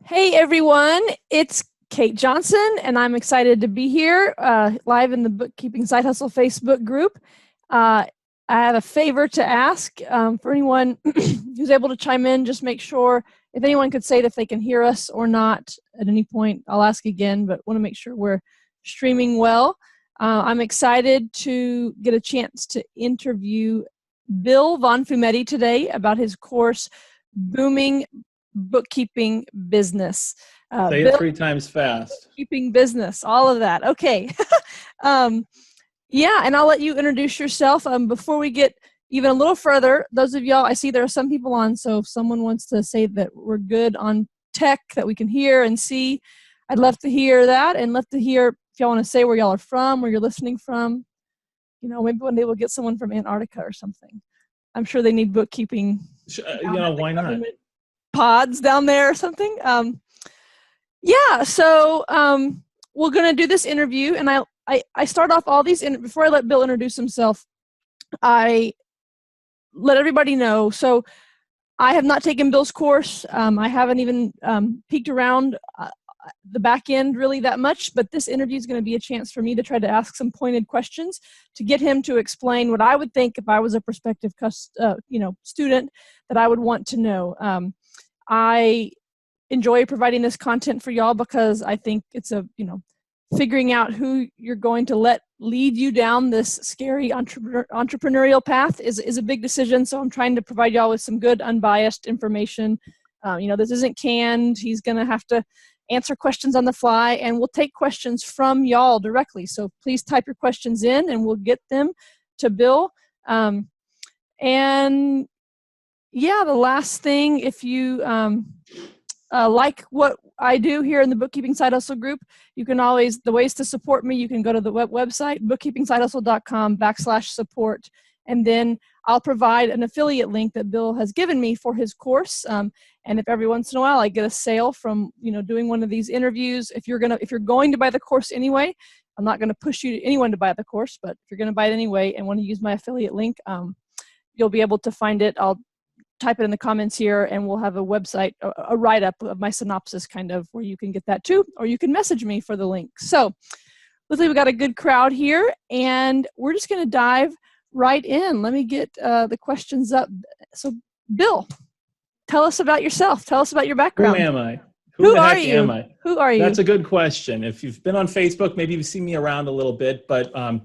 Hey everyone, it's Kate Johnson, and I'm excited to be here live in the Bookkeeping Side Hustle Facebook group. I have a favor to ask for anyone who's able to chime in. Just make sure if anyone could say if they can hear us or not at any point. I'll ask again, but want to make sure we're streaming well. I'm excited to get a chance to interview Bill Von Fumetti today about his course, Booming Bookkeeping Business. Say it 3 times fast. Bookkeeping Business, all of that. Okay. Yeah, and I'll let you introduce yourself. Before we get even a little further, those of y'all, I see there are some people on, so if someone wants to say that we're good on tech, that we can hear and see, I'd love to hear that, and love to hear if y'all want to say where y'all are from, where you're listening from. You know, maybe one day we'll get someone from Antarctica or something. I'm sure they need bookkeeping. Why not? Pods down there or something. Yeah, so we're going to do this interview, and I start off all these, before I let Bill introduce himself, I let everybody know. So I have not taken Bill's course. I haven't even peeked around the back end really that much, but this interview is going to be a chance for me to try to ask some pointed questions to get him to explain what I would think if I was a prospective student that I would want to know. I enjoy providing this content for y'all because I think it's figuring out who you're going to let lead you down this scary entrepreneurial path is a big decision. So I'm trying to provide y'all with some good unbiased information. This isn't canned. He's going to have to answer questions on the fly, and we'll take questions from y'all directly. So please type your questions in and we'll get them to Bill. And yeah, the last thing, if you like what I do here in the Bookkeeping Side Hustle group, you can always, the ways to support me, you can go to the website, bookkeepingsidehustle.com/support, and then I'll provide an affiliate link that Bill has given me for his course. And if every once in a while I get a sale from doing one of these interviews, if you're going to buy the course anyway, I'm not going to push anyone to buy the course, but if you're going to buy it anyway and want to use my affiliate link, you'll be able to find it. I'll type it in the comments here, and we'll have a website, a write-up of my synopsis kind of, where you can get that too, or you can message me for the link. So looks like we've got a good crowd here, and we're just going to dive right in. Let me get the questions up. So Bill, tell us about yourself. Tell us about your background. Who am I? Who are you? Am I? Who are you? That's a good question. If you've been on Facebook, maybe you've seen me around a little bit, but I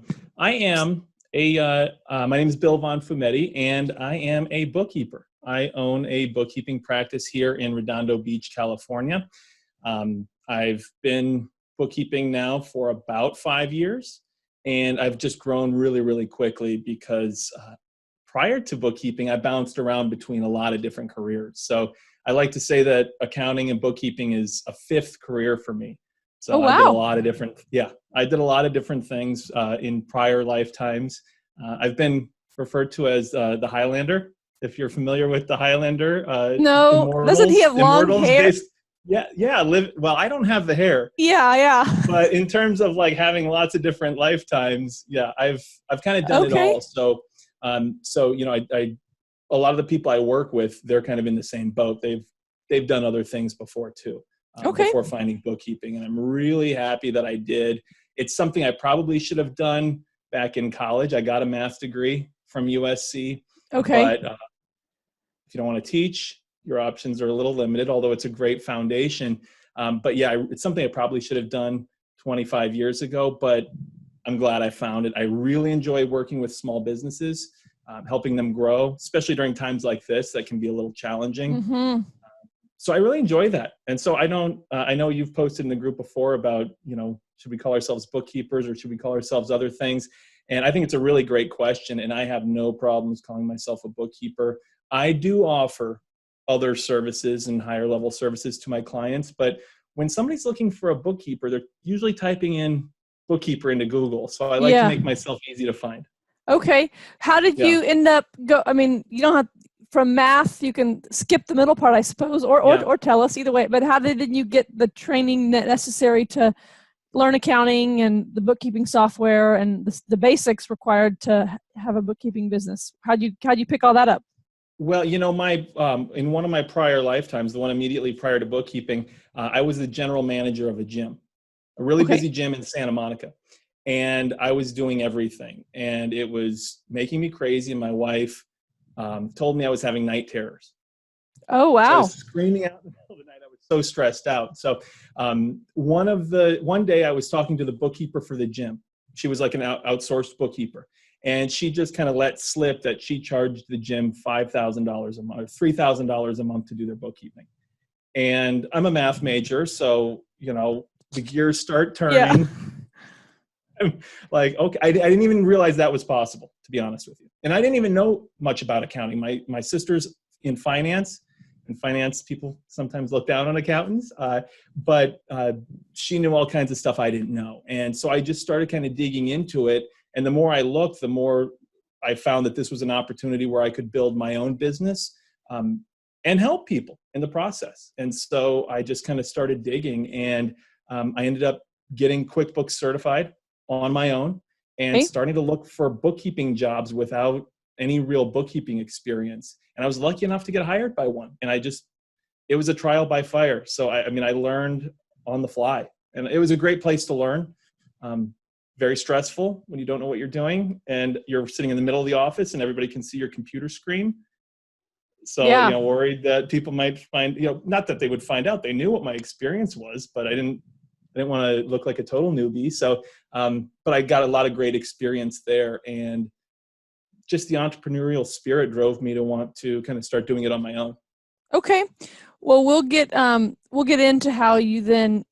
am my name is Bill Von Fumetti, and I am a bookkeeper. I own a bookkeeping practice here in Redondo Beach, California. I've been bookkeeping now for about 5 years, and I've just grown really, really quickly because prior to bookkeeping, I bounced around between a lot of different careers. So I like to say that accounting and bookkeeping is a 5th career for me. So wow. I did a lot of different things in prior lifetimes. I've been referred to as the Highlander. If you're familiar with the Highlander. No, doesn't he have long hair? Well, I don't have the hair. Yeah. But in terms of like having lots of different lifetimes, yeah, I've kind of done it all. So, a lot of the people I work with, they're kind of in the same boat. They've done other things before too, before finding bookkeeping, and I'm really happy that I did. It's something I probably should have done back in college. I got a math degree from USC. Okay. But if you don't want to teach, your options are a little limited, although it's a great foundation. But yeah, it's something I probably should have done 25 years ago, but I'm glad I found it. I really enjoy working with small businesses, helping them grow, especially during times like this that can be a little challenging. Mm-hmm. So I really enjoy that. And so I know you've posted in the group before about, should we call ourselves bookkeepers or should we call ourselves other things? And I think it's a really great question, and I have no problems calling myself a bookkeeper. I do offer other services and higher level services to my clients, but when somebody's looking for a bookkeeper, they're usually typing in bookkeeper into Google. So I like to make myself easy to find. Okay. How did you end up you don't have, from math, you can skip the middle part, I suppose, or tell us either way, but how did you get the training necessary to learn accounting and the bookkeeping software and the basics required to have a bookkeeping business? How'd you pick all that up? Well, my in one of my prior lifetimes, the one immediately prior to bookkeeping, I was the general manager of a gym, a really Okay. busy gym in Santa Monica. And I was doing everything. And it was making me crazy. And my wife told me I was having night terrors. Oh, So I wow. was screaming out in the middle of the night. I was so stressed out. So one day I was talking to the bookkeeper for the gym. She was like an outsourced bookkeeper. And she just kind of let slip that she charged the gym $5,000 a month, or $3,000 a month to do their bookkeeping. And I'm a math major, so the gears start Yeah. turning. I'm like, okay, I didn't even realize that was possible, to be honest with you. And I didn't even know much about accounting. My sister's in finance, and finance people sometimes look down on accountants, but she knew all kinds of stuff I didn't know. And so I just started kind of digging into it. And the more I looked, the more I found that this was an opportunity where I could build my own business and help people in the process. And so I just kind of started digging, and I ended up getting QuickBooks certified on my own and Okay. starting to look for bookkeeping jobs without any real bookkeeping experience. And I was lucky enough to get hired by one. And it was a trial by fire. So I learned on the fly, and it was a great place to learn. Very stressful when you don't know what you're doing and you're sitting in the middle of the office and everybody can see your computer screen. So, Yeah. worried that people might find, not that they would find out, they knew what my experience was, but I didn't want to look like a total newbie. So, but I got a lot of great experience there, and just the entrepreneurial spirit drove me to want to kind of start doing it on my own. Okay. Well, we'll get into how you then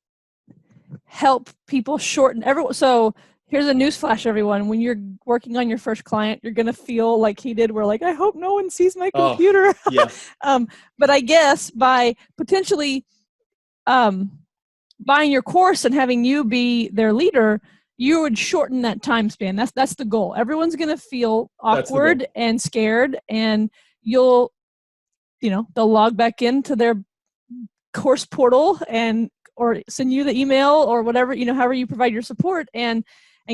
help people shorten everyone. So here's a newsflash, everyone. When you're working on your first client, you're going to feel like he did. We're like, I hope no one sees my computer. Oh, yeah. But I guess by potentially buying your course and having you be their leader, you would shorten that time span. That's the goal. Everyone's going to feel awkward and scared, and they'll log back into their course portal or send you the email or whatever, however you provide your support and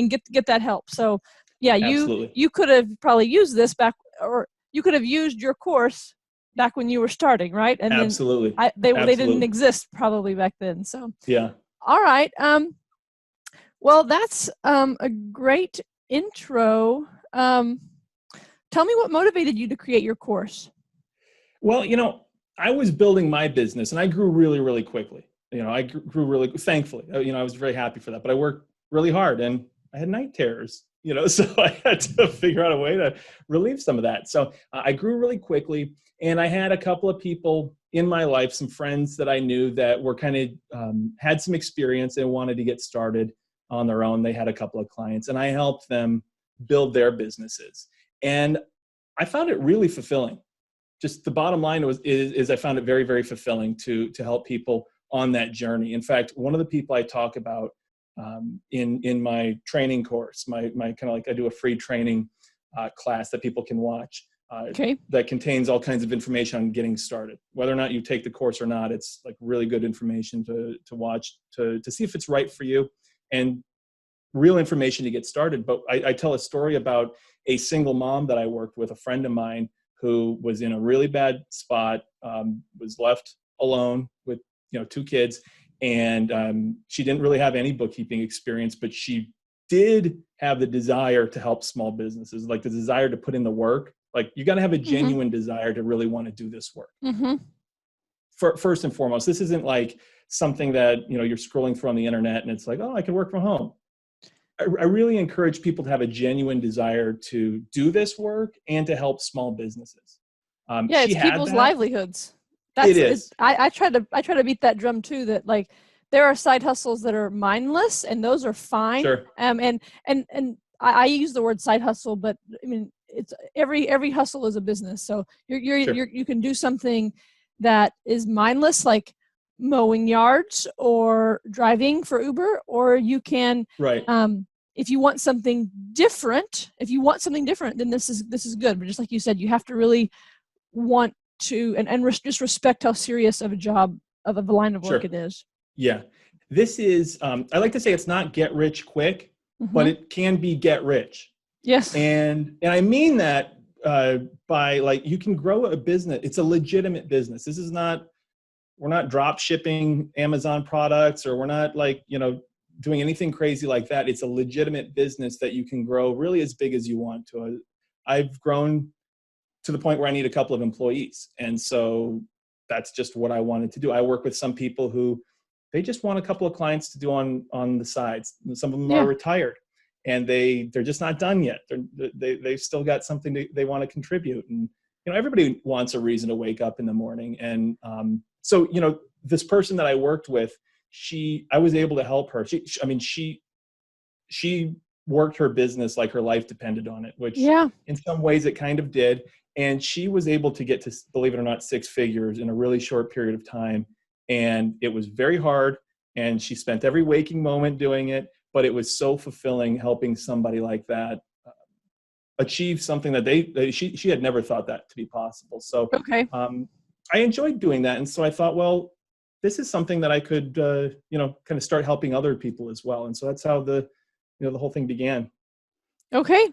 get that help. So yeah, you could have probably used this back, or you could have used your course back when you were starting, right? And Absolutely. then they didn't exist probably back then. So yeah. All right. Well, that's a great intro. Tell me what motivated you to create your course. Well, I was building my business and I grew really, really quickly. I grew really, thankfully, I was very happy for that, but I worked really hard and I had night terrors, so I had to figure out a way to relieve some of that. So I grew really quickly, and I had a couple of people in my life, some friends that I knew that were kind of had some experience and wanted to get started on their own. They had a couple of clients and I helped them build their businesses. And I found it really fulfilling. Just the bottom line is I found it very, very fulfilling to help people on that journey. In fact, one of the people I talk about in my training course, my kind of like I do a free training class that people can watch that contains all kinds of information on getting started. Whether or not you take the course or not, it's like really good information to watch to see if it's right for you, and real information to get started. But I tell a story about a single mom that I worked with, a friend of mine who was in a really bad spot, was left alone with 2 kids, and she didn't really have any bookkeeping experience, but she did have the desire to help small businesses, like the desire to put in the work. Like, you got to have a genuine desire to really want to do this work. Mm-hmm. First and foremost, this isn't like something that you're scrolling through on the internet and it's like, oh, I can work from home. I really encourage people to have a genuine desire to do this work and to help small businesses. It's people's livelihoods. It is. I try to beat that drum too. That like there are side hustles that are mindless, and those are fine. Sure. And I use the word side hustle, but I mean it's every hustle is a business. So you can do something that is mindless, like mowing yards or driving for Uber, or you can if you want something different, then this is good. But just like you said, you have to really want to and just respect how serious of a job of a line of work it is. Yeah. This is I like to say it's not get rich quick, but it can be get rich. Yes. And I mean that by like, you can grow a business. It's a legitimate business. This is not, we're not drop shipping Amazon products, or we're not like, doing anything crazy like that. It's a legitimate business that you can grow really as big as you want to. I've grown to the point where I need a couple of employees. And so that's just what I wanted to do. I work with some people who they just want a couple of clients to do on the sides. Some of them are retired and they're just not done yet. They've still got something they want to contribute. And, everybody wants a reason to wake up in the morning. And so, this person that I worked with, I was able to help her. She worked her business like her life depended on it, which in some ways it kind of did. And she was able to get to, believe it or not, 6 figures in a really short period of time. And it was very hard. And she spent every waking moment doing it, but it was so fulfilling helping somebody like that achieve something that she had never thought that to be possible. So I enjoyed doing that. And so I thought, well, this is something that I could, kind of start helping other people as well. And so that's how the whole thing began. Okay.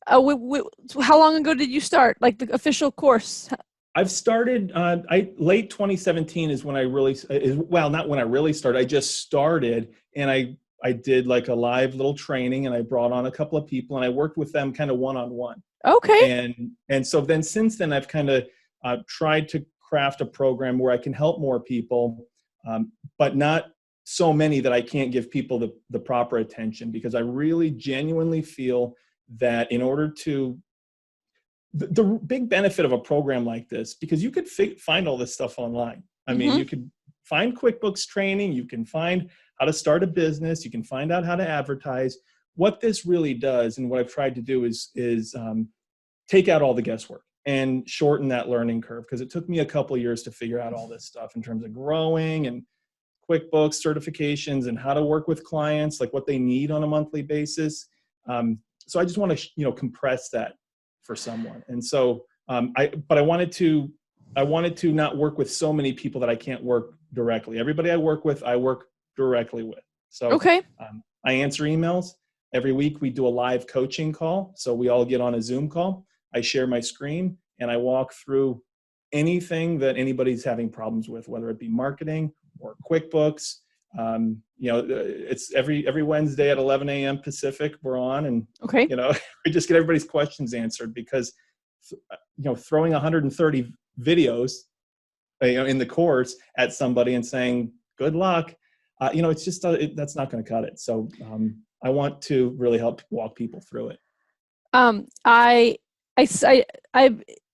How long ago did you start, like the official course? I've started, late 2017 is when I really, not when I really started. I just started, and I did like a live little training, and I brought on a couple of people, and I worked with them kind of one-on-one. Okay. And so then since then I've kind of tried to craft a program where I can help more people, but not so many that I can't give people the proper attention, because I really genuinely feel that in order to, the big benefit of a program like this, because you could find all this stuff online. I mean, you could find QuickBooks training, you can find how to start a business, you can find out how to advertise. What this really does, and what I've tried to do is take out all the guesswork and shorten that learning curve, because it took me a couple of years to figure out all this stuff in terms of growing and QuickBooks certifications and how to work with clients, like what they need on a monthly basis. So I just want to, compress that for someone. And so, but I wanted to not work with so many people that I can't work directly. Everybody I work with, I work directly with. So I answer emails. Every week we do a live coaching call. So we all get on a Zoom call. I share my screen and I walk through anything that anybody's having problems with, whether it be marketing or QuickBooks. It's every Wednesday at 11 a.m. Pacific we're on, and we just get everybody's questions answered, because throwing 130 videos in the course at somebody and saying good luck, it's just that's not going to cut it. So I want to really help walk people through it. I'm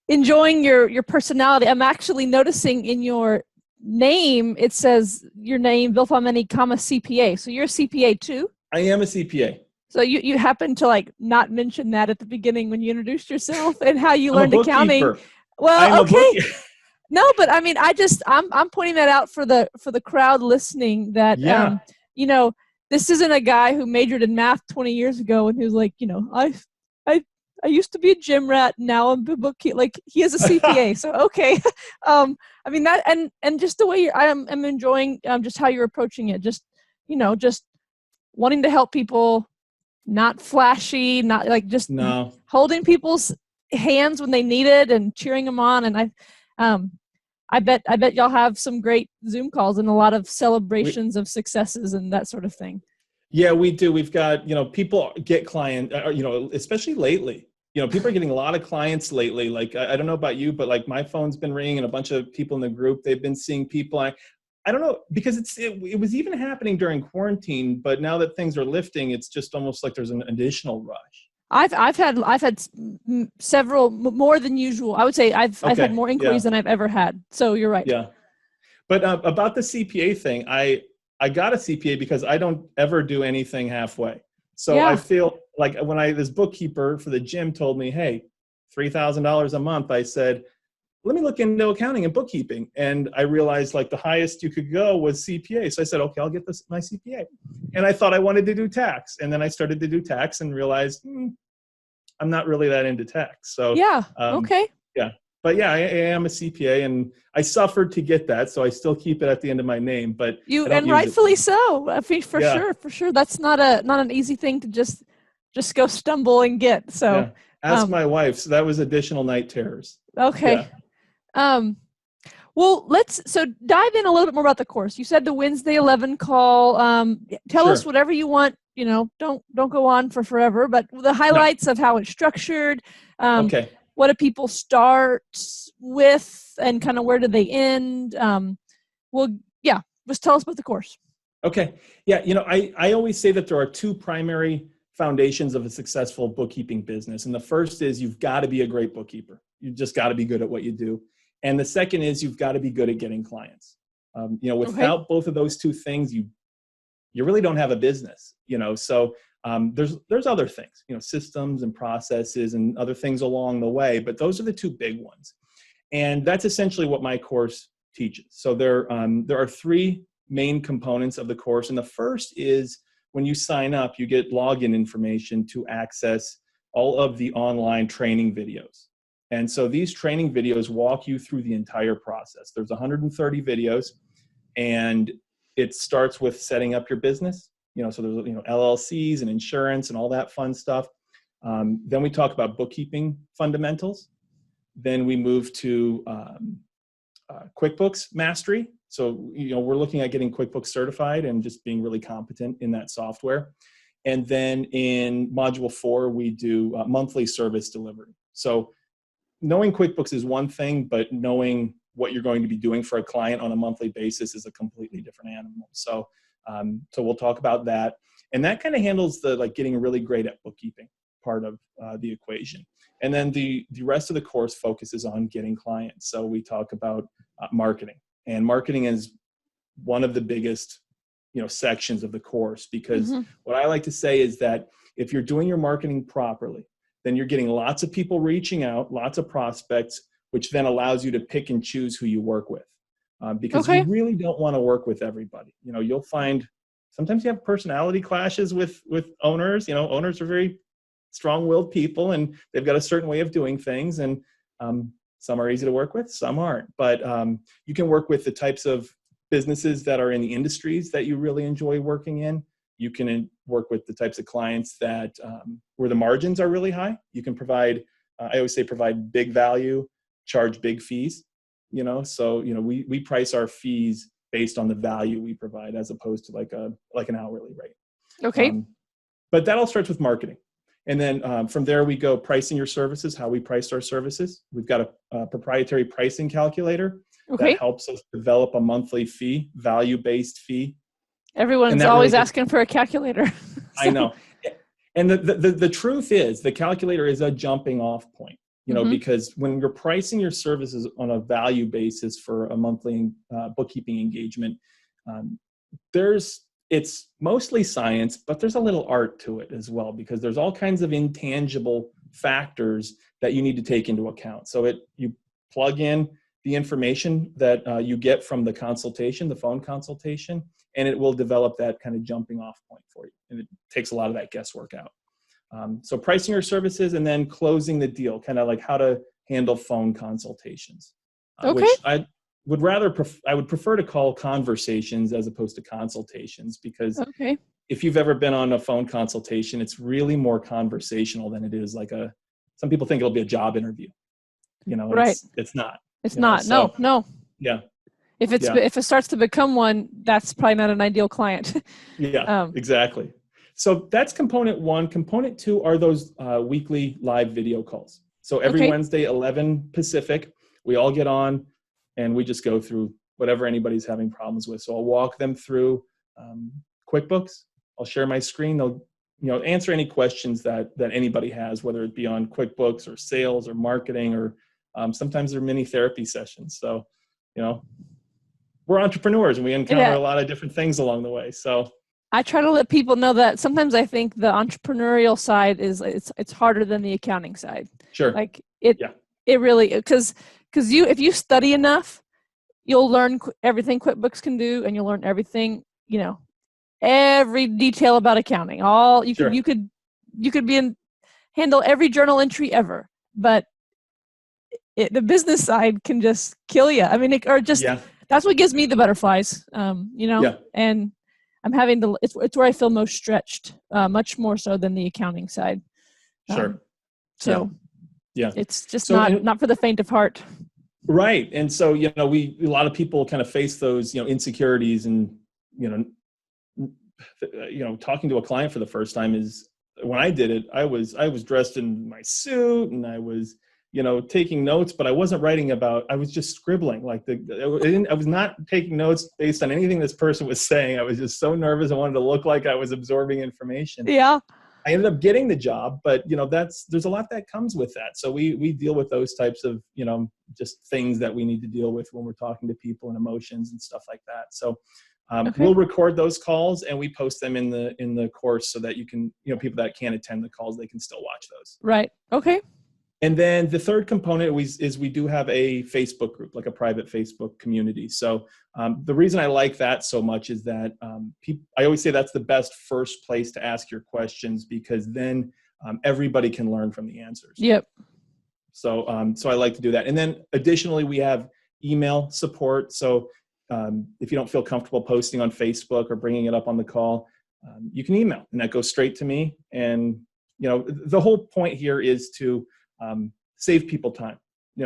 enjoying your personality. I'm actually noticing in your name, it says your name, Bill Von Fumetti, CPA. So you're a CPA too? I am a CPA. So you happen to not mention that at the beginning when you introduced yourself and how you learned accounting. Well, okay. No, but I mean, I'm pointing that out for the crowd listening, that this isn't a guy who majored in math 20 years ago and who's like, I used to be a gym rat, now I'm a bookkeeper. Like, he is a CPA, so okay. I mean that, and just the way I'm enjoying just how you're approaching it. Just just wanting to help people, not flashy, not like just holding people's hands when they need it and cheering them on. And I bet y'all have some great Zoom calls and a lot of celebrations of successes and that sort of thing. Yeah, we do. We've got, people get client, especially lately. People are getting a lot of clients lately. Like, I don't know about you, but like my phone's been ringing and a bunch of people in the group, they've been seeing people. I don't know, because it was even happening during quarantine, but now that things are lifting, it's just almost like there's an additional rush. I've had several, more than usual. I would say I've had more inquiries than I've ever had. So you're right. Yeah. But about the CPA thing, I got a CPA because I don't ever do anything halfway. So I feel like when this bookkeeper for the gym told me, hey, $3,000 a month, I said, let me look into accounting and bookkeeping. And I realized like the highest you could go was CPA. So I said, okay, I'll get my CPA. And I thought I wanted to do tax. And then I started to do tax and realized I'm not really that into tax. So okay. Yeah. But yeah, I am a CPA, and I suffered to get that, so I still keep it at the end of my name. But and rightfully so. I mean, for sure, that's not an easy thing to just go stumble and get. So Ask my wife. So that was additional night terrors. Okay. Yeah. Well, so dive in a little bit more about the course. You said the Wednesday 11 call. Tell us whatever you want. Don't go on for forever, but the highlights of how it's structured. Okay. What do people start with, and kind of where do they end? Just tell us about the course. Okay. Yeah. I always say that there are two primary foundations of a successful bookkeeping business. And the first is you've got to be a great bookkeeper. You've just got to be good at what you do. And the second is you've got to be good at getting clients. Without both of those two things, you really don't have a business, So there's other things, systems and processes and other things along the way, but those are the two big ones. And that's essentially what my course teaches. So there are three main components of the course. And the first is when you sign up, you get login information to access all of the online training videos. And so these training videos walk you through the entire process. There's 130 videos, and it starts with setting up your business. So there's LLCs and insurance and all that fun stuff. Then we talk about bookkeeping fundamentals. Then we move to QuickBooks mastery. So we're looking at getting QuickBooks certified and just being really competent in that software. And then in module 4, we do monthly service delivery. So knowing QuickBooks is one thing, but knowing what you're going to be doing for a client on a monthly basis is a completely different animal. So we'll talk about that. And that kind of handles the getting really great at bookkeeping part of the equation. And then the rest of the course focuses on getting clients. So we talk about marketing. And marketing is one of the biggest sections of the course, because what I like to say is that if you're doing your marketing properly, then you're getting lots of people reaching out, lots of prospects, which then allows you to pick and choose who you work with. Because you really don't want to work with everybody. You'll find sometimes you have personality clashes with owners. Owners are very strong-willed people, and they've got a certain way of doing things. And some are easy to work with, some aren't. But you can work with the types of businesses that are in the industries that you really enjoy working in. You can work with the types of clients that where the margins are really high. You can provide, I always say, provide big value, charge big fees. So we price our fees based on the value we provide, as opposed to like an hourly rate. Okay. But that all starts with marketing. And then from there we go pricing your services, how we price our services. We've got a proprietary pricing calculator that helps us develop a monthly fee, value-based fee. Everyone's always asking for a calculator. So. I know. And the truth is the calculator is a jumping off point, because when you're pricing your services on a value basis for a monthly bookkeeping engagement, it's mostly science, but there's a little art to it as well, because there's all kinds of intangible factors that you need to take into account. So you plug in the information that you get from the consultation, the phone consultation, and it will develop that kind of jumping off point for you. And it takes a lot of that guesswork out. So pricing your services and then closing the deal, kind of like how to handle phone consultations, which I would prefer to call conversations as opposed to consultations, because if you've ever been on a phone consultation, it's really more conversational than it is some people think it'll be a job interview. It's not. It's not. No. Yeah. If it starts to become one, that's probably not an ideal client. Yeah, exactly. So that's component 1. Component 2 are those weekly live video calls. So every Wednesday, 11 Pacific, we all get on and we just go through whatever anybody's having problems with. So I'll walk them through QuickBooks. I'll share my screen. They'll answer any questions that anybody has, whether it be on QuickBooks or sales or marketing, or sometimes they're mini therapy sessions. So, we're entrepreneurs and we encounter a lot of different things along the way. So I try to let people know that sometimes I think the entrepreneurial side is it's harder than the accounting side. Sure. It really, because if you study enough, you'll learn everything QuickBooks can do, and you'll learn everything, every detail about accounting. You could handle every journal entry ever, but the business side can just kill you. I mean, that's what gives me the butterflies, and I'm having it's where I feel most stretched, much more so than the accounting side. Sure. So Yeah. it's just So, not for the faint of heart. right. And so, a lot of people kind of face those, insecurities, and, talking to a client for the first time is, when I did it, I was dressed in my suit, and I was, taking notes, but I wasn't writing I was just scribbling. Like I was not taking notes based on anything this person was saying. I was just so nervous. I wanted to look like I was absorbing information. Yeah. I ended up getting the job, but there's a lot that comes with that. So we deal with those types of, just things that we need to deal with when we're talking to people, and emotions and stuff like that. So we'll record those calls, and we post them in the course, so that you can, people that can't attend the calls, they can still watch those. Right. Okay. And then the third component is we do have a Facebook group, like a private Facebook community. So the reason I like that so much is that I always say that's the best first place to ask your questions, because then everybody can learn from the answers. Yep. So I like to do that. And then additionally, we have email support. So if you don't feel comfortable posting on Facebook or bringing it up on the call, you can email, and that goes straight to me. And the whole point here is to save people time.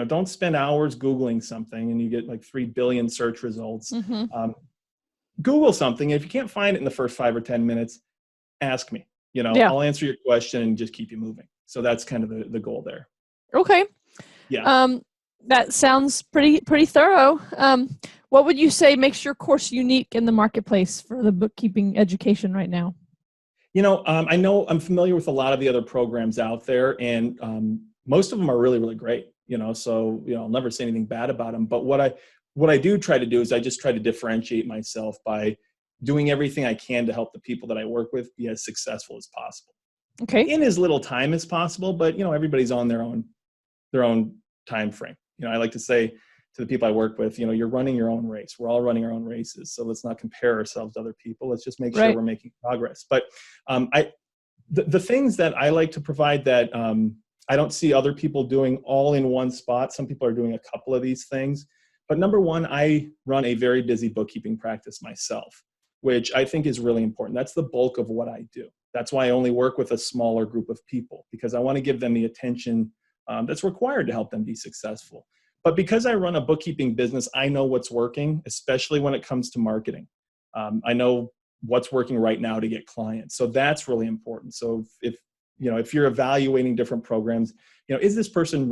Don't spend hours Googling something and you get like 3 billion search results. Mm-hmm. Google something. And if you can't find it in the first 5 or 10 minutes, ask me. I'll answer your question and just keep you moving. So that's kind of the goal there. Okay. Yeah. That sounds pretty thorough. What would you say makes your course unique in the marketplace for the bookkeeping education right now? I know I'm familiar with a lot of the other programs out there, and most of them are really, really great, so, I'll never say anything bad about them. But what I do try to do is I just try to differentiate myself by doing everything I can to help the people that I work with be as successful as possible. Okay. In as little time as possible, but, everybody's on their own time frame. I like to say to the people I work with, you're running your own race. We're all running our own races. So let's not compare ourselves to other people. Let's just make sure we're making progress. But the things that I like to provide that I don't see other people doing all in one spot. Some people are doing a couple of these things. But number one, I run a very busy bookkeeping practice myself, which I think is really important. That's the bulk of what I do. That's why I only work with a smaller group of people, because I want to give them the attention that's required to help them be successful. But because I run a bookkeeping business, I know what's working, especially when it comes to marketing. I know what's working right now to get clients. So that's really important. So if you're evaluating different programs, is this person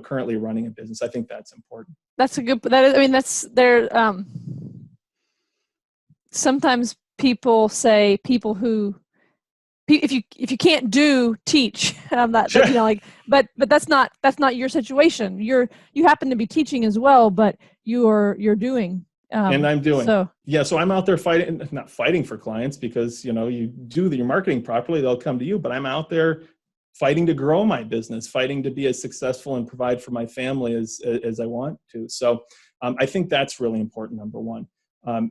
currently running a business? I think that's important. That's a good, that is, I mean, that's there. Sometimes people say if you can't teach, Sure. but that's not your situation. You happen to be teaching as well, but you're doing. And I'm doing. So I'm out there not fighting for clients, because, you do your marketing properly, they'll come to you, but I'm out there fighting to grow my business, fighting to be as successful and provide for my family as I want to. So I think that's really important, number one.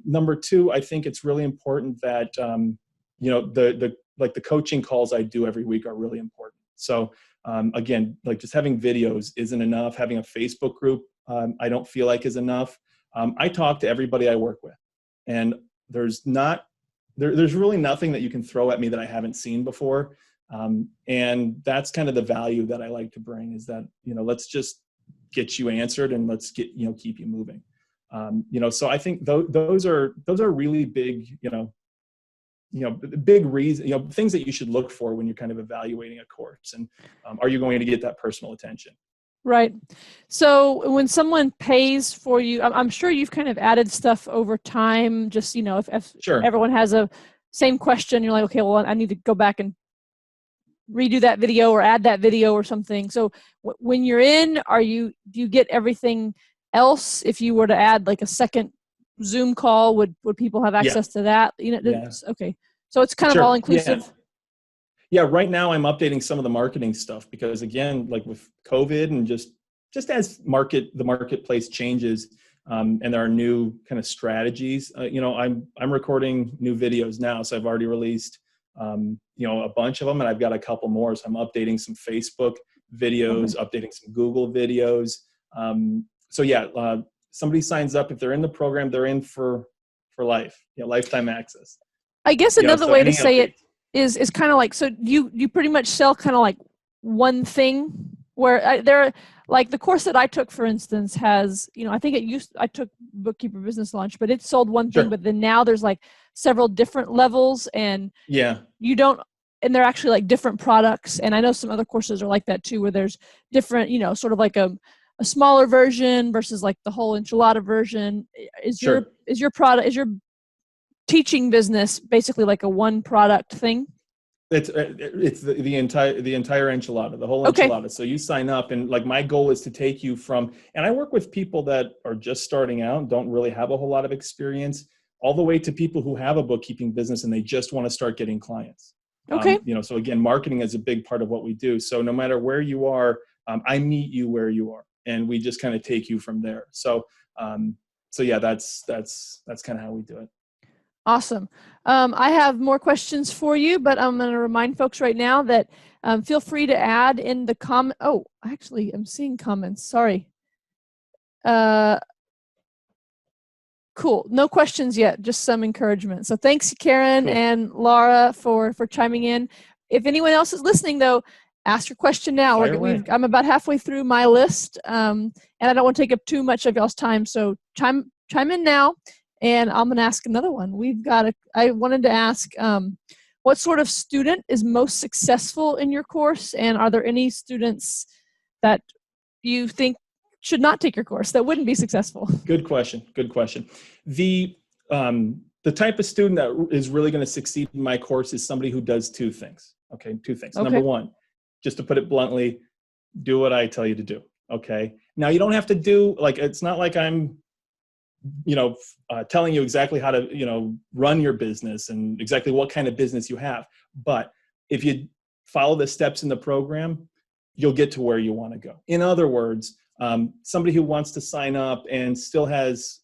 Number two, I think it's really important that, the coaching calls I do every week are really important. So again, just having videos isn't enough. Having a Facebook group, I don't feel like is enough. I talk to everybody I work with, and there's really nothing that you can throw at me that I haven't seen before. And that's kind of the value that I like to bring, is that, let's just get you answered, and let's keep you moving. So I think those are really big, big reason, things that you should look for when you're kind of evaluating a course. And are you going to get that personal attention? right. So when someone pays for you, I'm sure you've kind of added stuff over time. Just if Sure. everyone has a same question, you're like, okay, well, I need to go back and redo that video or add that video or something. So when you're in, do you get everything else? If you were to add like a second Zoom call, would people have access to that? Yeah. Okay. So it's kind of all inclusive. Yeah. Right now I'm updating some of the marketing stuff, because again, like with COVID and just as the marketplace changes, and there are new kind of strategies, I'm recording new videos now. So I've already released, a bunch of them, and I've got a couple more. So I'm updating some Facebook videos, updating some Google videos. Somebody signs up. If they're in the program, they're in for life, lifetime access. I guess another way to say it is kind of like, so you pretty much sell kind of like one thing where like the course that I took, for instance, has, I think I took Bookkeeper Business Launch, but it sold one thing, Sure. but then now there's like several different levels, and Yeah. and they're actually like different products. And I know some other courses are like that too, where there's different, sort of like a smaller version versus like the whole enchilada version. Sure. Is your teaching business basically like a one product thing? It's the entire enchilada, the whole Okay. enchilada. So you sign up, and like my goal is to take you from, and I work with people that are just starting out, don't really have a whole lot of experience, all the way to people who have a bookkeeping business and they just want to start getting clients. Okay. So again, marketing is a big part of what we do. So no matter where you are, I meet you where you are, and we just kind of take you from there. So yeah, that's kind of how we do it. Awesome. I have more questions for you, but I'm going to remind folks right now that feel free to add in the comment. Oh, actually, I'm seeing comments. Sorry. Cool. No questions yet, just some encouragement. So thanks, Karen Cool. and Laura, for chiming in. If anyone else is listening, though, ask your question now. I'm about halfway through my list, and I don't want to take up too much of y'all's time. So chime in now. And I'm going to ask another one. I wanted to ask, what sort of student is most successful in your course? And are there any students that you think should not take your course, that wouldn't be successful? Good question. The type of student that is really going to succeed in my course is somebody who does two things. Okay, two things. Okay. Number one, just to put it bluntly, do what I tell you to do. Okay. Now you don't have to do, like, it's not like I'm telling you exactly how to, run your business and exactly what kind of business you have. But if you follow the steps in the program, you'll get to where you want to go. In other words, somebody who wants to sign up and still has,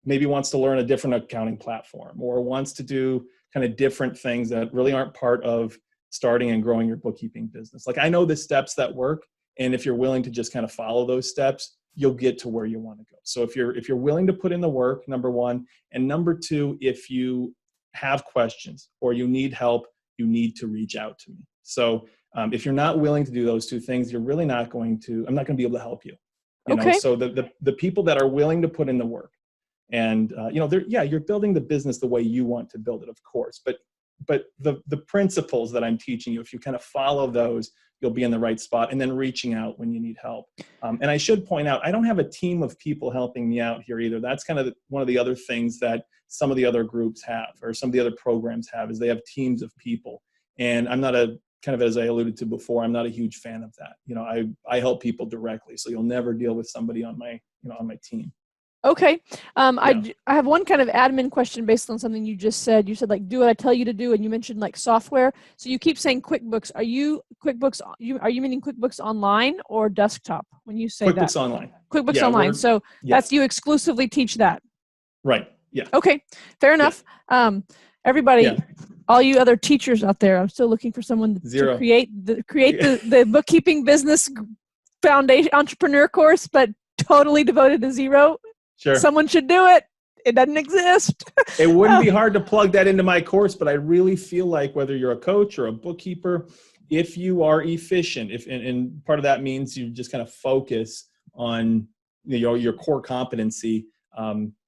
maybe wants to learn a different accounting platform or wants to do kind of different things that really aren't part of starting and growing your bookkeeping business. Like, I know the steps that work. And if you're willing to just kind of follow those steps, you'll get to where you want to go. So if you're willing to put in the work, number one, and number two, if you have questions or you need help, you need to reach out to me. So if you're not willing to do those two things, you're really not going to, I'm not going to be able to help you. So the people that are willing to put in the work and, you're building the business the way you want to build it, of course, but the principles that I'm teaching you, if you kind of follow those, you'll be in the right spot, and then reaching out when you need help. And I should point out, I don't have a team of people helping me out here either. That's kind of one of the other things that some of the other groups have, or some of the other programs have, is they have teams of people. And I'm not as I alluded to before, I'm not a huge fan of that. I help people directly. So you'll never deal with somebody on my team. Okay. I have one kind of admin question based on something you just said. You said, like, do what I tell you to do, and you mentioned like software. So you keep saying QuickBooks. Are you meaning QuickBooks Online or desktop when you say QuickBooks that? Online. QuickBooks Online. So that's, you exclusively teach that. Right. Yeah. Okay. Fair enough. Yeah. Everybody, all you other teachers out there, I'm still looking for someone to create the bookkeeping business foundation entrepreneur course, but totally devoted to Xero. Sure. Someone should do it. It doesn't exist. It wouldn't be hard to plug that into my course, but I really feel like whether you're a coach or a bookkeeper, if you are efficient, and part of that means you just kind of focus on your core competency.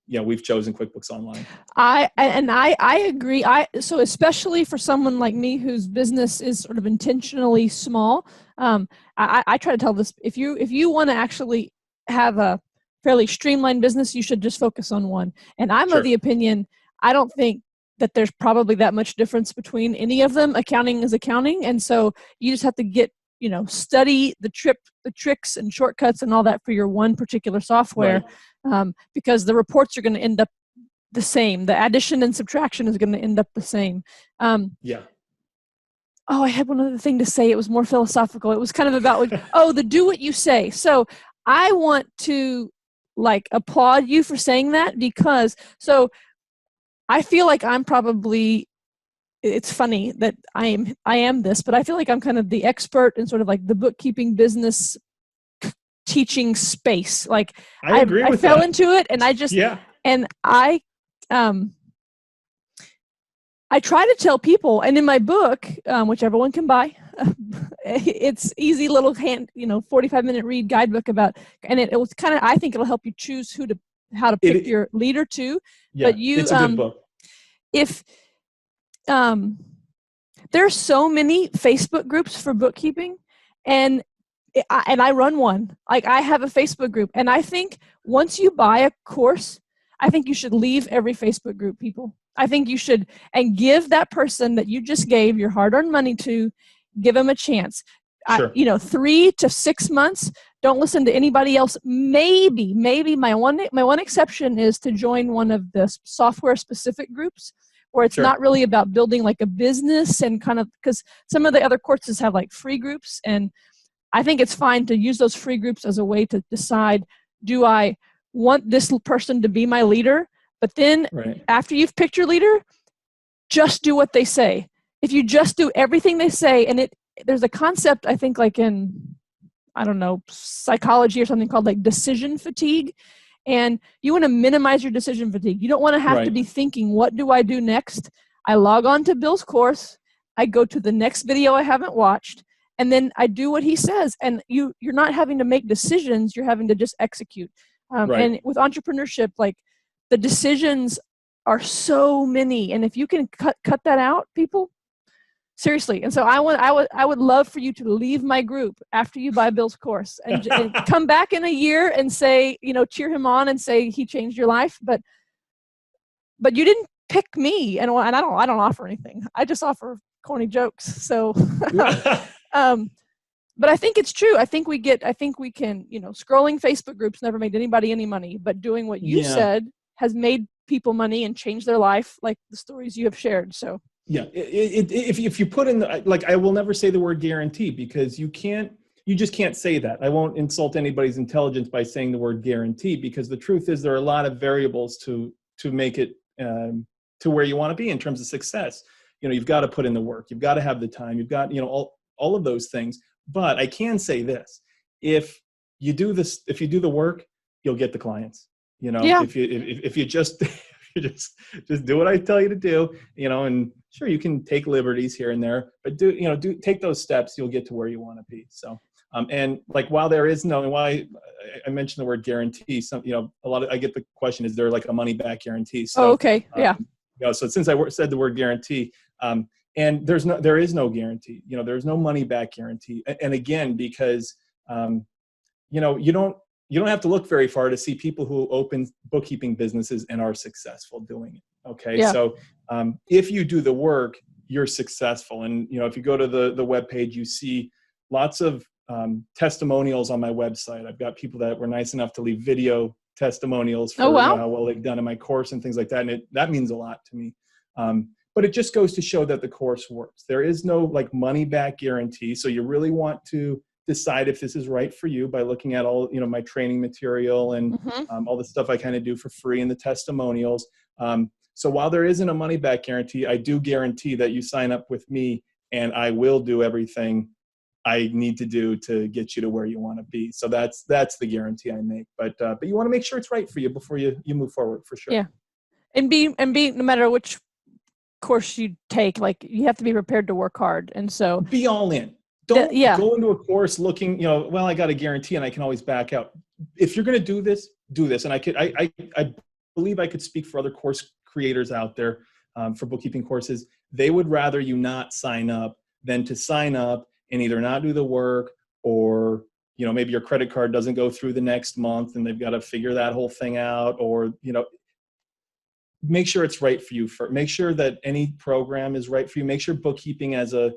We've chosen QuickBooks Online. I agree. So especially for someone like me whose business is sort of intentionally small, I try to tell this: if you want to actually have a fairly streamlined business, you should just focus on one. And I'm of the opinion, I don't think that there's probably that much difference between any of them. Accounting is accounting. And so you just have to study the tricks and shortcuts and all that for your one particular software, because the reports are going to end up the same. The addition and subtraction is going to end up the same. Oh, I had one other thing to say. It was more philosophical. It was kind of about the do what you say. So I want to applaud you for saying that, because I feel like I'm probably, it's funny that I am this, but I feel like I'm kind of the expert in sort of like the bookkeeping business teaching space. Like I fell into it, and I just, and I I try to tell people, and in my book, which everyone can buy, it's easy little 45-minute read guidebook about, and it was kind of, I think it'll help you choose how to pick your leader too. Yeah, but you, it's a good book. If there's so many Facebook groups for bookkeeping, and I run one. Like, I have a Facebook group, and I think once you buy a course, I think you should leave every Facebook group, people. I think you should, and give that person that you just gave your hard-earned money to, give them a chance. Sure. 3 to 6 months. Don't listen to anybody else. Maybe my one exception is to join one of the software-specific groups, where it's not really about building like a business, and kind of, because some of the other courses have like free groups, and I think it's fine to use those free groups as a way to decide, do I want this person to be my leader? But then after you've picked your leader, just do what they say. If you just do everything they say, and there's a concept, I think, like in, I don't know, psychology or something, called like decision fatigue. And you want to minimize your decision fatigue. You don't want to have to be thinking, what do I do next? I log on to Bill's course. I go to the next video I haven't watched, and then I do what he says. And you're not having to make decisions. You're having to just execute. And with entrepreneurship, like, the decisions are so many. And if you can cut that out, people, seriously. And so I would love for you to leave my group after you buy Bill's course, and come back in a year and say, cheer him on and say he changed your life. But you didn't pick me, and I don't offer anything. I just offer corny jokes. So, but I think it's true. I think we can, scrolling Facebook groups never made anybody any money, but doing what you said has made people money and changed their life, like the stories you have shared. So. Yeah, if you put in I will never say the word guarantee, because you just can't say that. I won't insult anybody's intelligence by saying the word guarantee, because the truth is there are a lot of variables to make it to where you want to be in terms of success. You've got to put in the work, you've got to have the time, you've got all of those things. But I can say this: if you do the work, you'll get the clients. If you just just do what I tell you to do, and sure, you can take liberties here and there, but take those steps, you'll get to where you want to be. So, and like, while there is no, and why I mentioned the word guarantee, I get the question, is there like a money back guarantee? So, so since I said the word guarantee, and there is no guarantee, there's no money back guarantee. And again, because, you don't have to look very far to see people who open bookkeeping businesses and are successful doing it. Okay. Yeah. So if you do the work, you're successful. And, if you go to the webpage, you see lots of testimonials on my website. I've got people that were nice enough to leave video testimonials for how well they've done in my course and things like that. And that means a lot to me. But it just goes to show that the course works. There is no like money back guarantee. So you really want to decide if this is right for you by looking at all, my training material and all the stuff I kind of do for free and the testimonials. So while there isn't a money back guarantee, I do guarantee that you sign up with me and I will do everything I need to do to get you to where you want to be. So that's the guarantee I make. But you want to make sure it's right for you before you move forward, for sure. Yeah. And be no matter which course you take, like, you have to be prepared to work hard. And so be all in. Don't go into a course looking, well, I got a guarantee and I can always back out. If you're going to do this. And I believe I could speak for other course creators out there for bookkeeping courses. They would rather you not sign up than to sign up and either not do the work, or, maybe your credit card doesn't go through the next month and they've got to figure that whole thing out, or, make sure it's right for you. Make sure that any program is right for you. Make sure bookkeeping as a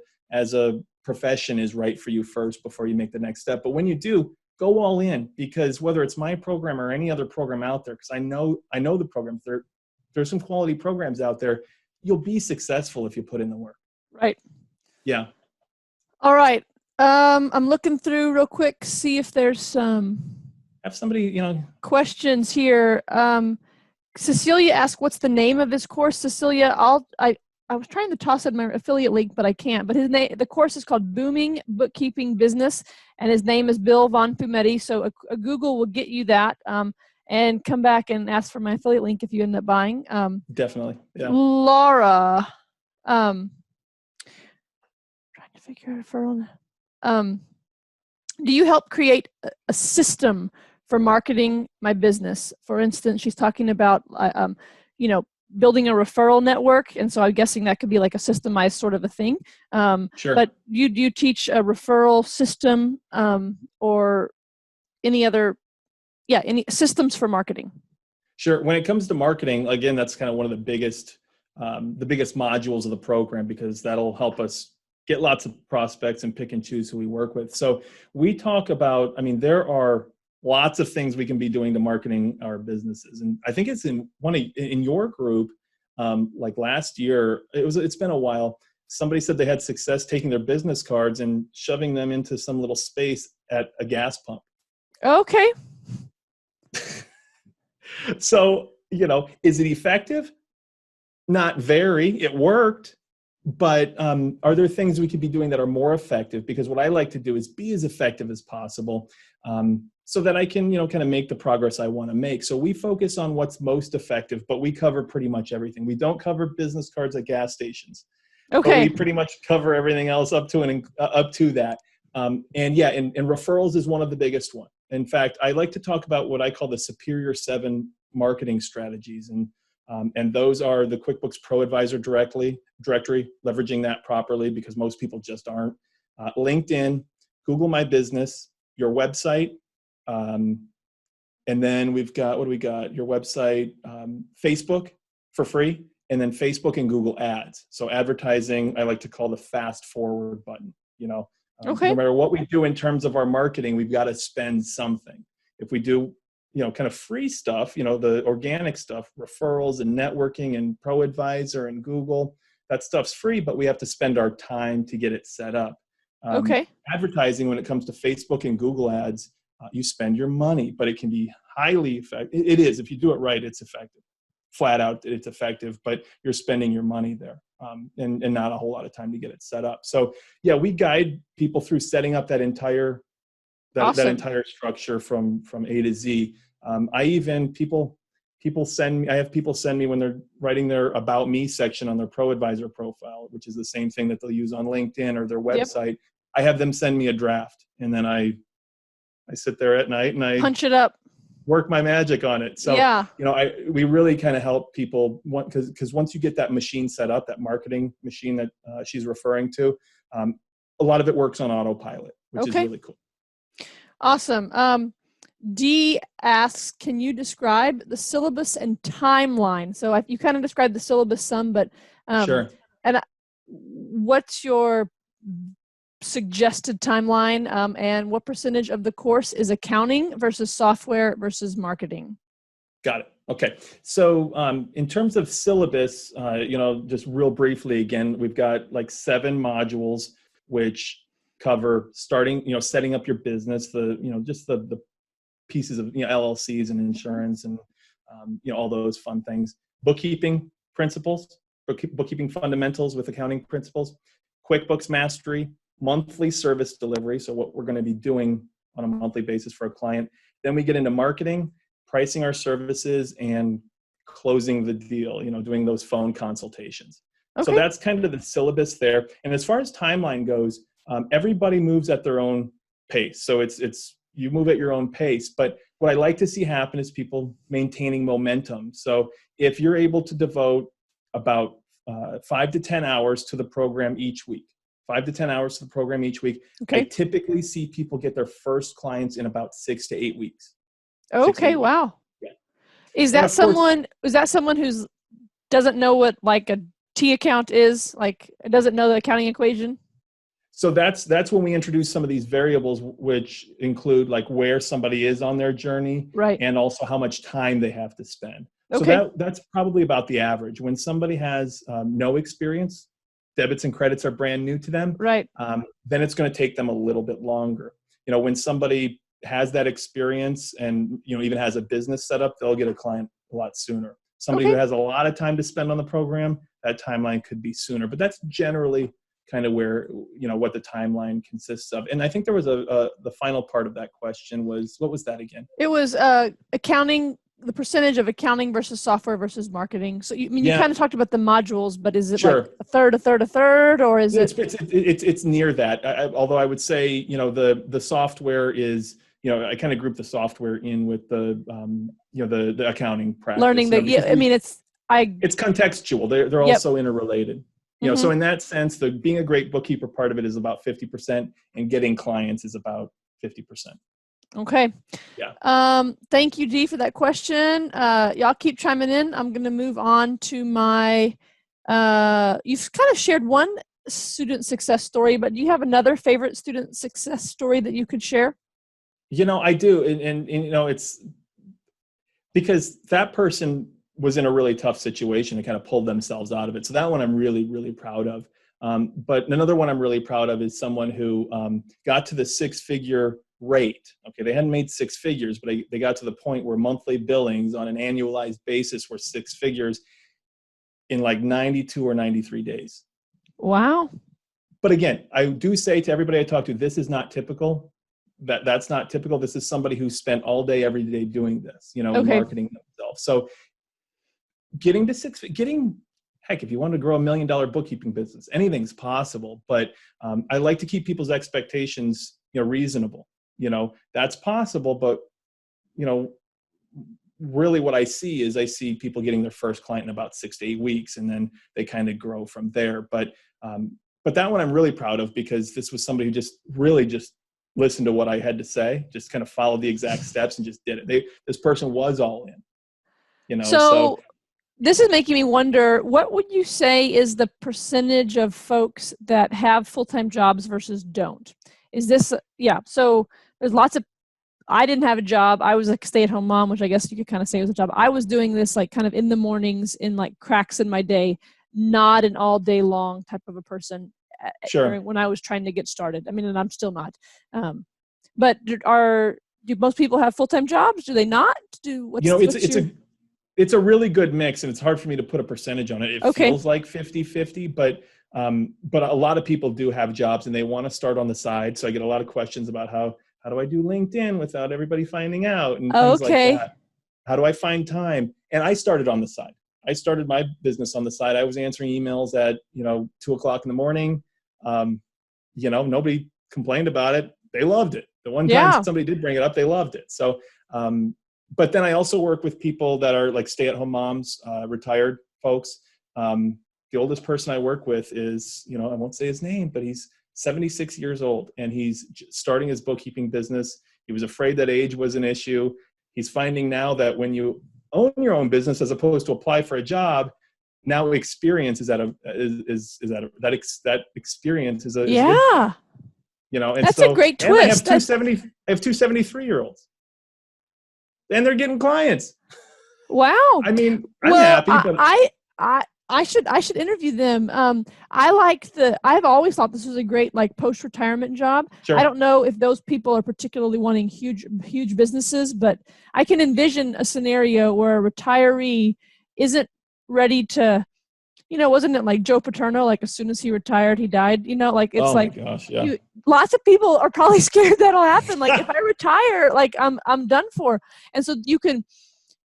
profession is right for you first before you make the next step. But when you do, go all in, because whether it's my program or any other program out there, because I know the programs, there's some quality programs out there, you'll be successful if you put in the work. Right. Yeah. All right. I'm looking through real quick, see if there's some questions here. Cecilia asked, what's the name of this course? Cecilia, I was trying to toss in my affiliate link, but I can't. But the course is called Booming Bookkeeping Business, and his name is Bill Von Fumetti. So a Google will get you that, and come back and ask for my affiliate link if you end up buying. Definitely. Yeah. Laura, Trying to figure out referral. Do you help create a system for marketing my business? For instance, she's talking about, building a referral network. And so I'm guessing that could be like a systemized sort of a thing. Sure. But do you teach a referral system or any other, any systems for marketing? Sure. When it comes to marketing, again, that's kind of one of the biggest modules of the program, because that'll help us get lots of prospects and pick and choose who we work with. So we talk about, there are lots of things we can be doing to marketing our businesses. And I think it's in your group, like last year, it's been a while. Somebody said they had success taking their business cards and shoving them into some little space at a gas pump. Okay. So, is it effective? Not very. It worked. But are there things we could be doing that are more effective? Because what I like to do is be as effective as possible, so that I can, kind of make the progress I want to make. So we focus on what's most effective, but we cover pretty much everything. We don't cover business cards at gas stations. Okay. But we pretty much cover everything else up to that. And referrals is one of the biggest one. In fact, I like to talk about what I call the Superior 7 marketing strategies. And those are the QuickBooks Pro Advisor directory, leveraging that properly, because most people just aren't. LinkedIn, Google My Business, your website, and then we've got, what do we got? Your website, Facebook for free, and then Facebook and Google Ads. So advertising, I like to call the fast forward button. Okay. No matter what we do in terms of our marketing, we've got to spend something. If we do kind of free stuff, the organic stuff, referrals and networking and Pro Advisor and Google, that stuff's free, but we have to spend our time to get it set up. Okay. Advertising, when it comes to Facebook and Google ads, you spend your money, but it can be highly effective. It is, if you do it right, it's effective. Flat out, it's effective, but you're spending your money there, and not a whole lot of time to get it set up. So yeah, we guide people through setting up that entire structure from A to Z. I have people send me when they're writing their About Me section on their Pro Advisor profile, which is the same thing that they'll use on LinkedIn or their website. Yep. I have them send me a draft, and then I sit there at night and I punch it up, work my magic on it. So, yeah. We really kind of help people, because once you get that machine set up, that marketing machine that she's referring to, a lot of it works on autopilot, which is really cool. Awesome. Dee asks, can you describe the syllabus and timeline? So you kind of described the syllabus some, but sure. And what's your suggested timeline, and what percentage of the course is accounting versus software versus marketing? Got it. Okay. So in terms of syllabus, just real briefly, again, we've got like 7 modules, which cover setting up your business, the pieces of, LLCs and insurance and, all those fun things, bookkeeping principles, bookkeeping fundamentals with accounting principles, QuickBooks mastery, monthly service delivery. So what we're going to be doing on a monthly basis for a client. Then we get into marketing, pricing our services, and closing the deal, doing those phone consultations. Okay. So that's kind of the syllabus there. And as far as timeline goes, everybody moves at their own pace. So you move at your own pace. But what I like to see happen is people maintaining momentum. So if you're able to devote about 5 to 10 hours to the program each week, okay. I typically see people get their first clients in about 6 to 8 weeks. Okay, wow. Yeah. Is that someone who's doesn't know what like a T account is? Like, doesn't know the accounting equation? So that's when we introduce some of these variables, which include like where somebody is on their journey, right, and also how much time they have to spend. Okay. So that's probably about the average. When somebody has no experience, debits and credits are brand new to them, right, then it's going to take them a little bit longer. When somebody has that experience and even has a business set up, they'll get a client a lot sooner. Somebody who has a lot of time to spend on the program, that timeline could be sooner. But that's generally kind of where, what the timeline consists of. And I think there was the final part of that question was, what was that again? It was accounting, the percentage of accounting versus software versus marketing. So you, I mean, you Yeah, kind of talked about the modules, but is it like sure. a third, a third, a third, or is it? It's near that. Although I would say, the software is, I kind of group the software in with the, the accounting practice, Learning that, yeah, because I mean, it's contextual. They're yep. also interrelated. Mm-hmm. So in that sense, being a great bookkeeper part of it is about 50%, and getting clients is about 50%. Okay. Yeah. Thank you, Dee, for that question. Y'all keep chiming in. I'm going to move on to my, you've kind of shared one student success story, but do you have another favorite student success story that you could share? I do. And it's because that person was in a really tough situation and kind of pulled themselves out of it. So that one I'm really, really proud of. But another one I'm really proud of is someone who got to the six-figure rate. Okay, they hadn't made six figures, but they got to the point where monthly billings on an annualized basis were six figures in like 92 or 93 days. Wow. But again, I do say to everybody I talk to, this is not typical. That's not typical. This is somebody who spent all day, every day doing this, marketing themselves. So heck, if you want to grow $1 million bookkeeping business, anything's possible. But I like to keep people's expectations, reasonable. That's possible, but really what I see people getting their first client in about 6 to 8 weeks, and then they kind of grow from there. But that one I'm really proud of, because this was somebody who just listened to what I had to say, just kind of followed the exact steps and just did it. This person was all in, So this is making me wonder, what would you say is the percentage of folks that have full-time jobs versus don't? Is this, so there's lots of, I didn't have a job. I was a stay-at-home mom, which I guess you could kind of say was a job. I was doing this like kind of in the mornings, in like cracks in my day, not an all day long type of a person. Sure. When I was trying to get started. I mean, and I'm still not. But do most people have full-time jobs? Do they not? It's a really good mix, and it's hard for me to put a percentage on it. It feels like 50-50, but a lot of people do have jobs and they want to start on the side. So I get a lot of questions about how do I do LinkedIn without everybody finding out, and things like that. How do I find time? And I started on the side. I started my business on the side. I was answering emails at 2:00 in the morning. Nobody complained about it. They loved it. The one time somebody did bring it up, they loved it. So, but then I also work with people that are like stay-at-home moms, retired folks. The oldest person I work with is, I won't say his name, but he's 76 years old, and he's starting his bookkeeping business. He was afraid that age was an issue. He's finding now that when you own your own business, as opposed to apply for a job, now experience that experience is a and that's so, a great twist. I have two 73-year-olds, and they're getting clients. Wow. I mean, I'm happy, but I should interview them. I've always thought this was a great like post-retirement job. Sure. I don't know if those people are particularly wanting huge businesses, but I can envision a scenario where a retiree isn't ready to, wasn't it like Joe Paterno, like as soon as he retired, he died, like it's my gosh, yeah. Lots of people are probably scared that'll happen. Like if I retire, like I'm done for. And so you can,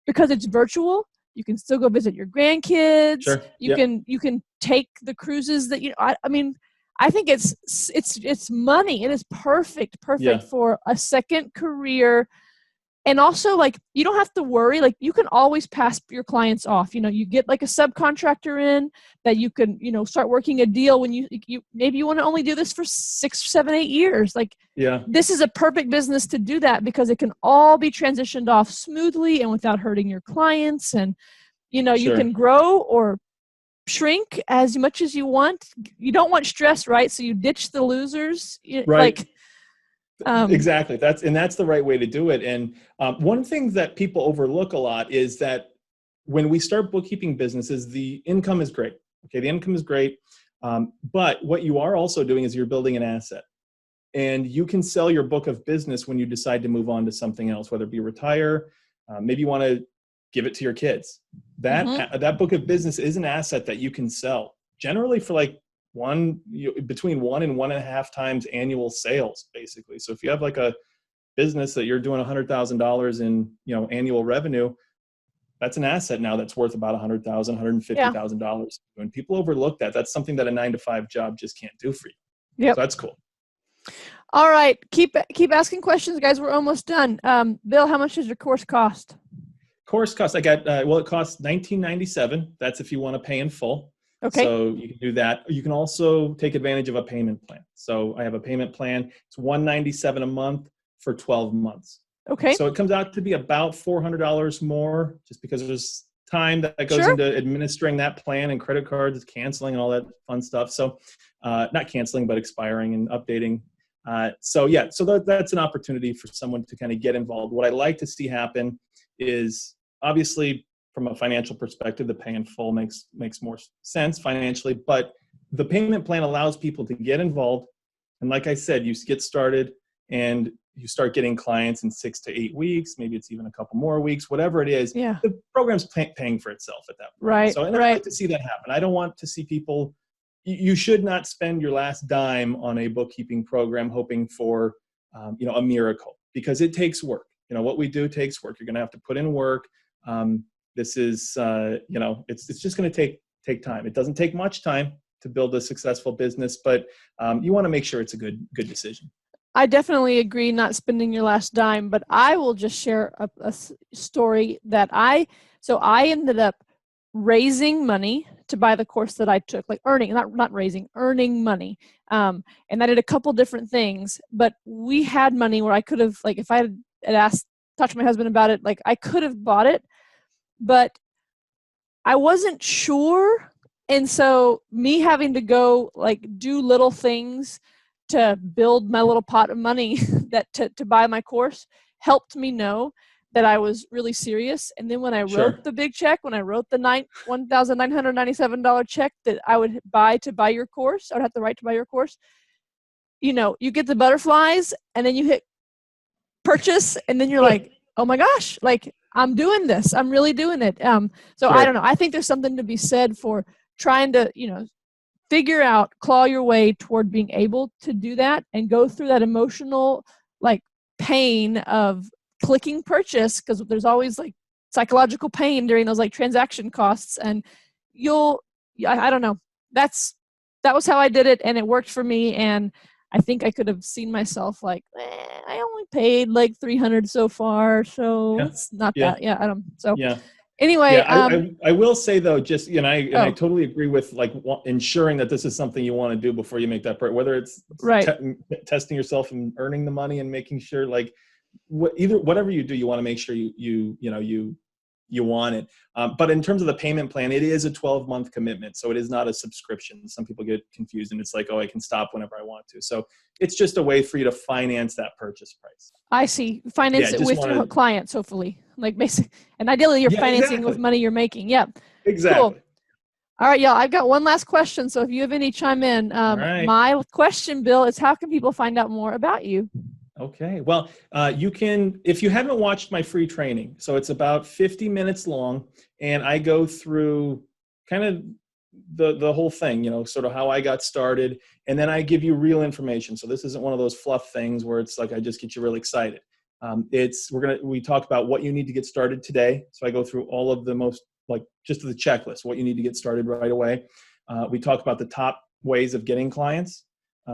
because it's virtual, you can still go visit your grandkids. Sure. You can take the cruises that I mean, I think it's money, and it's perfect for a second career. And also, like, you don't have to worry. Like, you can always pass your clients off. You get like a subcontractor in that you can, start working a deal when you maybe you want to only do this for 6, 7, 8 years. Like, this is a perfect business to do that, because it can all be transitioned off smoothly and without hurting your clients. And, you can grow or shrink as much as you want. You don't want stress, right? So you ditch the losers. Right. Exactly. That's the right way to do it. And one thing that people overlook a lot is that when we start bookkeeping businesses, the income is great. Okay, the income is great. But what you are also doing is you're building an asset. And you can sell your book of business when you decide to move on to something else, whether it be retire, maybe you want to give it to your kids. That book of business is an asset that you can sell, generally for like between 1 and 1.5 times annual sales, basically. So if you have like a business that you're doing $100,000 in annual revenue, that's an asset now that's worth about $100,000, $150,000. When people overlook that, that's something that a 9-to-5 job just can't do for you. Yep. So that's cool. All right. Keep asking questions, guys. We're almost done. Bill, how much does your course cost? Course cost, I got, it costs $19.97. That's if you want to pay in full. Okay. So you can do that. You can also take advantage of a payment plan. So I have a payment plan. It's $197 a month for 12 months. Okay. So it comes out to be about $400 more, just because there's time that goes Sure. into administering that plan, and credit cards, canceling, and all that fun stuff. So not canceling, but expiring and updating. So that's an opportunity for someone to kind of get involved. What I like to see happen is, obviously, from a financial perspective, the pay in full makes more sense financially, but the payment plan allows people to get involved. And like I said, you get started and you start getting clients in 6 to 8 weeks. Maybe it's even a couple more weeks, whatever it is. Yeah. The program's paying for itself at that point. Right. So, and I like to see that happen. I don't want to see people, you should not spend your last dime on a bookkeeping program hoping for, a miracle, because it takes work. What we do takes work. You're going to have to put in work. This is, it's just going to take time. It doesn't take much time to build a successful business, but you want to make sure it's a good decision. I definitely agree, not spending your last dime, but I will just share a story that I ended up raising money to buy the course that I took, like earning money. And I did a couple different things, but we had money where I could have, like, if I had talked to my husband about it, like, I could have bought it, but I wasn't sure. And so me having to go, like, do little things to build my little pot of money that to buy my course helped me know that I was really serious. And then when I wrote the big check, when I wrote the $1,997 check that I would buy to buy your course, I would have to write to buy your course, you get the butterflies, and then you hit purchase, and then you're like, oh my gosh, like, I'm doing this. I'm really doing it. So I don't know. I think there's something to be said for trying to, figure out, claw your way toward being able to do that and go through that emotional, like, pain of clicking purchase, because there's always, like, psychological pain during those, like, transaction costs. And I don't know. That was how I did it, and it worked for me. And I think I could have seen myself like, I only paid like $300 so far, so it's not that. Yeah, I don't. So anyway, I will say though, just I totally agree with, like, ensuring that this is something you want to do before you make that part. Whether it's testing yourself and earning the money and making sure, like, whatever you do, you want to make sure you want it. But in terms of the payment plan, it is a 12-month commitment. So it is not a subscription. Some people get confused and it's like, oh, I can stop whenever I want to. So it's just a way for you to finance that purchase price. I see. Finance it with your clients, hopefully. Like, basic, and ideally you're financing with money you're making. Yeah. Exactly. Cool. All right, y'all. I've got one last question. So if you have any, chime in. My question, Bill, is how can people find out more about you? Okay. Well, you can, if you haven't watched my free training, so it's about 50 minutes long, and I go through kind of the whole thing, sort of how I got started, and then I give you real information. So this isn't one of those fluff things where it's like I just get you really excited. We talk about what you need to get started today. So I go through all of the most, like, just the checklist, what you need to get started right away. We talk about the top ways of getting clients.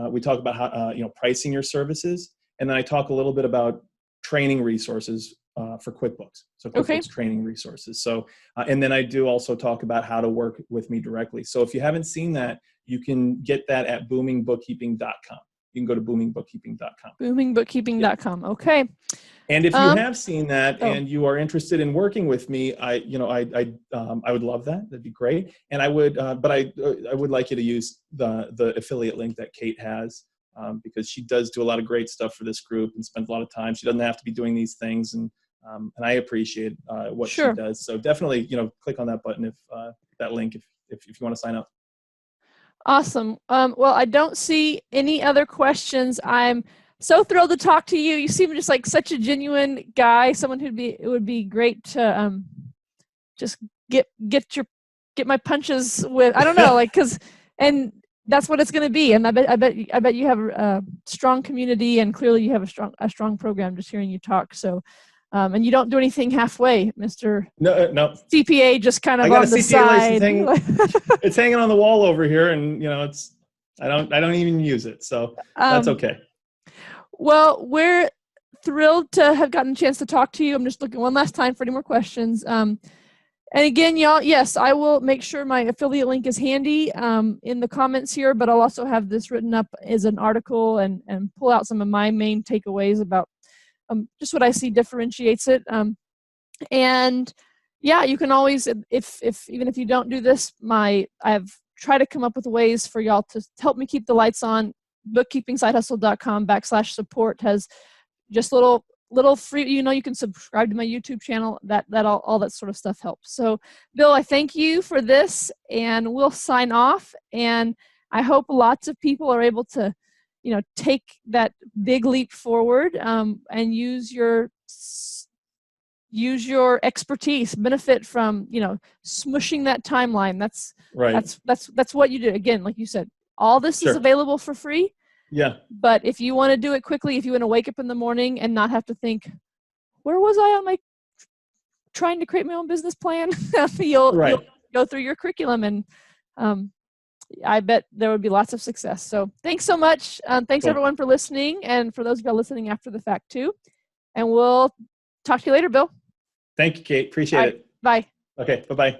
We talk about how pricing your services. And then I talk a little bit about training resources for QuickBooks. So QuickBooks training resources. So, and then I do also talk about how to work with me directly. So if you haven't seen that, you can get that at boomingbookkeeping.com. You can go to boomingbookkeeping.com. Boomingbookkeeping.com. Okay. And if you have seen that and you are interested in working with me, I would love that. That'd be great. And I would, but I would like you to use the affiliate link that Kate has. Because she does do a lot of great stuff for this group and spends a lot of time. She doesn't have to be doing these things, and I appreciate what she does. So definitely, click on that button that link if you want to sign up. Awesome. Well, I don't see any other questions. I'm so thrilled to talk to you. You seem just like such a genuine guy. Someone it would be great to just get my punches with. I don't know, like, and that's what it's going to be. And I bet you have a strong community, and clearly you have a strong program just hearing you talk. So And you don't do anything halfway, Mr. No. CPA, just kind of I got on a the CPA side. license it's hanging on the wall over here, and I don't even use it, so that's okay. Well, we're thrilled to have gotten a chance to talk to you. I'm just looking one last time for any more questions. And again, y'all, yes, I will make sure my affiliate link is handy in the comments here, but I'll also have this written up as an article and pull out some of my main takeaways about just what I see differentiates it. And yeah, you can always, if even if you don't do this, I've tried to come up with ways for y'all to help me keep the lights on. bookkeepingsidehustle.com/support has just little free, you can subscribe to my YouTube channel. All that sort of stuff helps. So Bill, I thank you for this, and we'll sign off. And I hope lots of people are able to, take that big leap forward and use your expertise, benefit from, smushing that timeline. That's right. That's what you do. Again, like you said, all this is available for free. Yeah. But if you want to do it quickly, if you want to wake up in the morning and not have to think, where was I on my trying to create my own business plan? You'll go through your curriculum, and I bet there would be lots of success. So thanks so much. Thanks everyone for listening, and for those of you listening after the fact too. And we'll talk to you later, Bill. Thank you, Kate. Appreciate it. Bye. Okay. Bye-bye.